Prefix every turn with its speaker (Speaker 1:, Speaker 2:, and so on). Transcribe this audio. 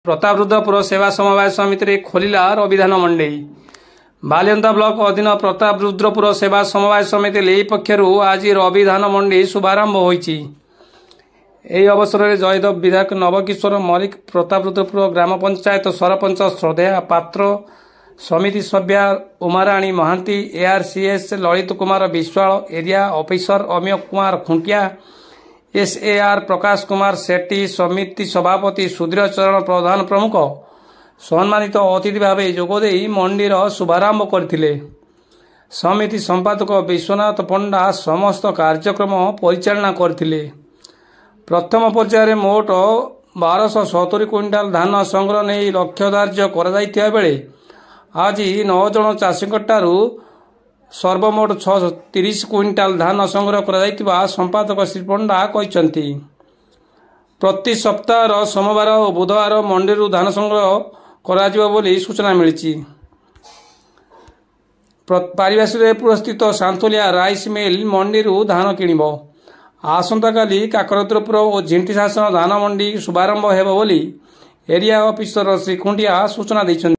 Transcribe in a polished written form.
Speaker 1: प्रतापरुद्रपुर सेवा समवाय समिति खोलिला रविधान मंडी। बालियंता ब्लॉक अधीन प्रतापरुद्रपुर सेवा समवाय समिति लेई पक्षर आज रविधान मंडी शुभारंभ होईची। एही अवसर में जयदेव विधायक नवकिशोर मलिक, प्रतापरुद्रपुर ग्राम पंचायत सरपंच श्रद्धेया पात्र, समिति सभ्या Umarani Mahanti, ARCS Lalit Kumar Biswal, area officer Amiya Kumar Khuntia, SAR Prakash Kumar Setty, समिति सभापति सुधीर चरण प्रधान प्रमुख सम्मानित अतिथि भाव जोगदे मंडीर शुभारंभ करथिले। समिति संपादक विश्वनाथ पंडा समस्त कार्यक्रम परिचालना करथिले। प्रथम पर्यायर मोट 1270 क्विंटाल धान संग्रह नहीं लक्ष्य धार्य करा बेले आज 9 जन चाषींठारू सर्वमोट 630 क्विंटाल धान संग्रह करा संपादक श्री पंडा कहते। प्रति सप्ताह सोमवार और बुधवार मंडी धान संग्रह करा सूचना मिली। पारिभाषिक स्थित सांतोलिया राइस मिल मंडी धान किणव। आसंता काली काकरद्रपुर और झिंटी शासन धान मंडी शुभारंभ होब एरिया ऑफिसर श्री खुंटिया सूचना दैछन्ति।